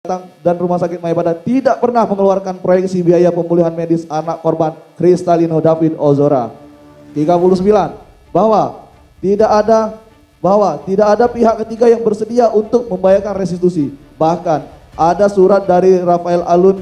dan Rumah Sakit Mayapada tidak pernah mengeluarkan proyeksi biaya pemulihan medis anak korban Kristalino David Ozora. 39. Bahwa tidak ada pihak ketiga yang bersedia untuk membayarkan restitusi. Bahkan ada surat dari Rafael Alun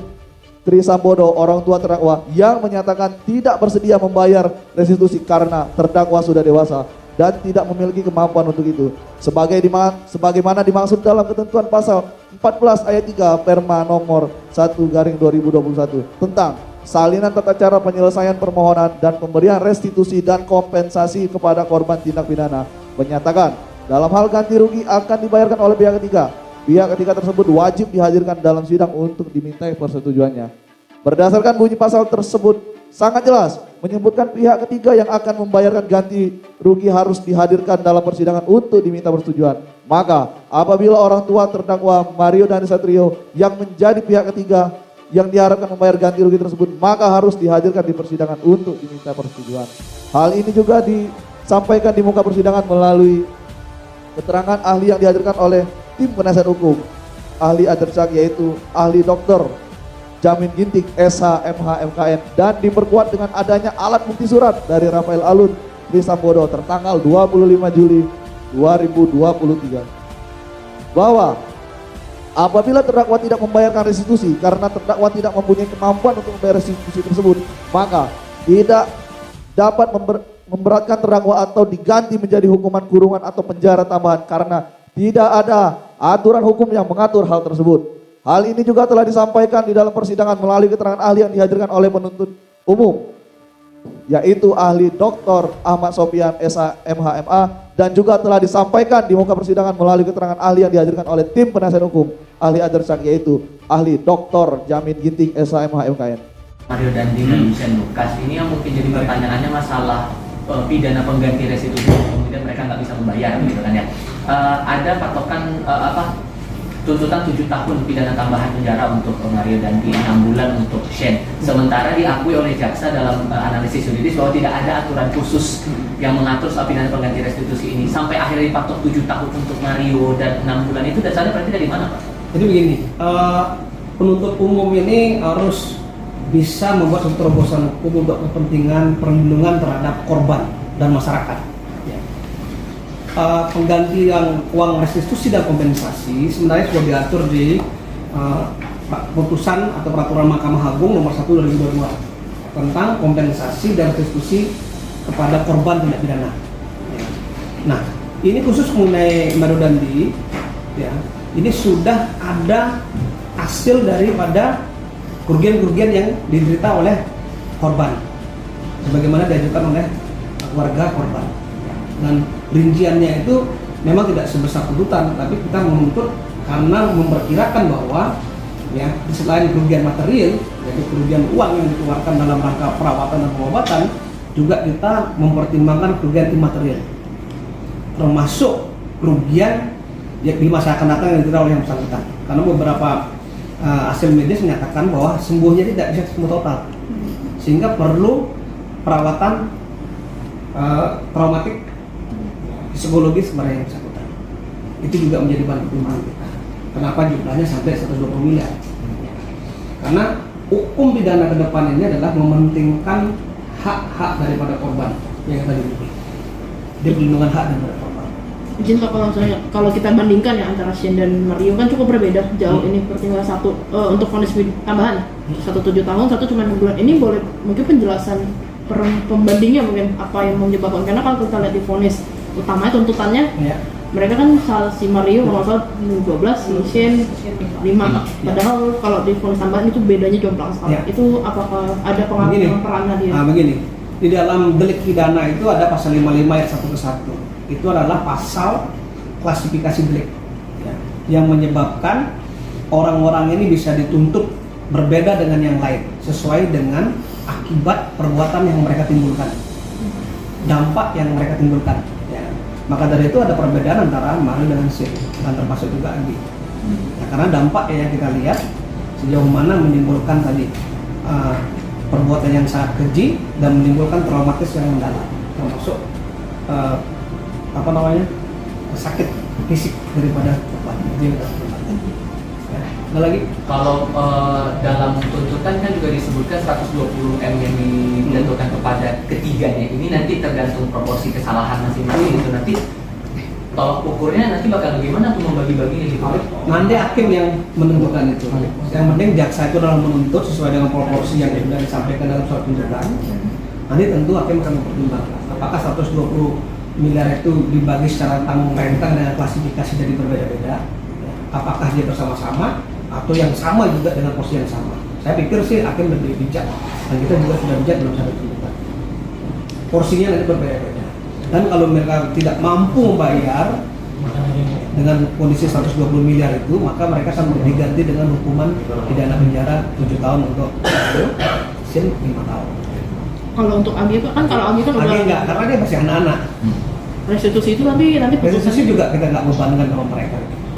Trisambodo, orang tua terdakwa, yang menyatakan tidak bersedia membayar restitusi karena terdakwa sudah dewasa dan tidak memiliki kemampuan untuk itu. Sebagaimana dimaksud dalam ketentuan pasal 14 ayat 3 Perma nomor 1/2021 tentang salinan tata cara penyelesaian permohonan dan pemberian restitusi dan kompensasi kepada korban tindak pidana, menyatakan dalam hal ganti rugi akan dibayarkan oleh pihak ketiga. Pihak ketiga tersebut wajib dihadirkan dalam sidang untuk dimintai persetujuannya. Berdasarkan bunyi pasal tersebut sangat jelas menyebutkan pihak ketiga yang akan membayarkan ganti rugi harus dihadirkan dalam persidangan untuk diminta persetujuan. Maka apabila orang tua terdakwa Mario Dandisatrio yang menjadi pihak ketiga yang diharapkan membayar ganti rugi tersebut, maka harus dihadirkan di persidangan untuk diminta persetujuan. Hal ini juga disampaikan di muka persidangan melalui keterangan ahli yang dihadirkan oleh tim penasihat hukum ahli Adersak, yaitu ahli dokter Jamin Ginting SH MH MKN, dan diperkuat dengan adanya alat bukti surat dari Rafael Alun Trisambodo tertanggal 25 Juli 2023 bahwa apabila terdakwa tidak membayarkan restitusi karena terdakwa tidak mempunyai kemampuan untuk membayar restitusi tersebut, maka tidak dapat memberatkan terdakwa atau diganti menjadi hukuman kurungan atau penjara tambahan karena tidak ada aturan hukum yang mengatur hal tersebut. Hal ini juga telah disampaikan di dalam persidangan melalui keterangan ahli yang dihadirkan oleh penuntut umum, yaitu ahli Dr. Ahmad Sofian SH MH MA, dan juga telah disampaikan di muka persidangan melalui keterangan ahli yang dihadirkan oleh tim penasihat hukum ahli Adersak, yaitu ahli Dr. Jamin Ginting SH MH MKN. Mario Dandi dan Shane Lucas ini yang mungkin jadi pertanyaannya masalah pidana pengganti restitusi, kemudian mereka nggak bisa membayar gitu kan ya. Ada patokan tuntutan 7 tahun pidana tambahan penjara untuk Mario Dandi, 6 bulan untuk Shane. Sementara diakui oleh jaksa dalam analisis yuridis bahwa tidak ada aturan khusus yang mengatur soal pidana pengganti restitusi ini. Sampai akhirnya dipatok 7 tahun untuk Mario dan 6 bulan itu dasarnya berarti dari mana, Pak? Jadi begini, penuntut umum ini harus bisa membuat suatu terobosan hukum untuk kepentingan perlindungan terhadap korban dan masyarakat. Penggantian uang restitusi dan kompensasi sebenarnya sudah diatur di putusan atau peraturan Mahkamah Agung nomor 1 2022 tentang kompensasi dan restitusi kepada korban tindak pidana. Nah, ini khusus mengenai Mario Dandi, ya, ini sudah ada hasil daripada kerugian-kerugian yang diderita oleh korban, sebagaimana diajukan oleh keluarga korban. Dan rinciannya itu memang tidak sebesar tuntutan, tapi kita menuntut karena memperkirakan bahwa ya selain kerugian material, yaitu kerugian uang yang dikeluarkan dalam rangka perawatan dan pengobatan, juga kita mempertimbangkan kerugian imaterial, termasuk kerugian yang di masa akan datang yang diderita oleh yang bersangkutan. Karena beberapa hasil medis menyatakan bahwa sembuhnya tidak bisa sembuh total, sehingga perlu perawatan traumatik psikologis kepada yang bersangkutan. Itu juga menjadi bahan pertimbangan kita. Kenapa jumlahnya sampai 120 miliar? Karena hukum pidana ke depan ini adalah mementingkan hak-hak daripada korban yang tadi diberi. Dia perlindungan hak daripada korban. Mungkin kalau kita bandingkan ya antara Shane dan Mario kan cukup berbeda jauh. Ini pertimbangan satu untuk vonis tambahan 7 tahun, satu cuma 6 bulan. Ini boleh mungkin penjelasan pembandingnya mungkin apa yang menyebabkan, karena kalau kita lihat di vonis utamanya tuntutannya ya, mereka kan si Mario kalau salah 12, si Shane 5. Padahal kalau di vonis tambahan itu bedanya jomplang sekali. Ya. Itu apakah ada pengaruh perannya dia? Begini, di dalam delik pidana itu ada pasal 55 ayat 1 ke 1. Itu adalah pasal klasifikasi delik, ya, yang menyebabkan orang-orang ini bisa dituntut berbeda dengan yang lain sesuai dengan akibat perbuatan yang mereka timbulkan, dampak yang mereka timbulkan. Maka dari itu ada perbedaan antara Mario dengan Shane, dan termasuk juga Agi. Nah, karena dampak yang kita lihat sejauh mana menimbulkan tadi perbuatan yang sangat keji dan menimbulkan traumatis yang mendalam, termasuk sakit fisik daripada korban. Ada lagi? Kalau dalam tuntutan kan juga disebutkan 120 M yang dijatuhkan kepada ketiganya. Ini nanti tergantung proporsi kesalahan masing-masing itu nanti tolak ukurnya nanti bakal bagaimana tuh membagi-baginya gitu. Nanti hakim yang menentukan itu. Yang penting jaksa itu dalam menuntut sesuai dengan proporsi yang sudah disampaikan dalam surat tuntutan. Nanti tentu hakim akan mempertimbangkan apakah 120 miliar itu dibagi secara tanggung rentang dengan klasifikasi dari berbeda-beda. Apakah dia bersama-sama atau yang sama juga dengan porsi yang sama. Saya pikir sih hakim lebih bijak dan kita juga sudah bijak dalam satu tuntutan. Porsinya nanti berbeda-beda. Dan kalau mereka tidak mampu membayar dengan kondisi 120 miliar itu, maka mereka akan diganti dengan hukuman pidana penjara 7 tahun untuk sin 5 tahun. Kalau untuk Agi kan kalau Agi kan udah Lagi enggak, karena dia masih anak-anak. restitusi itu nanti Restitusi juga kita nggak bebankan sama mereka.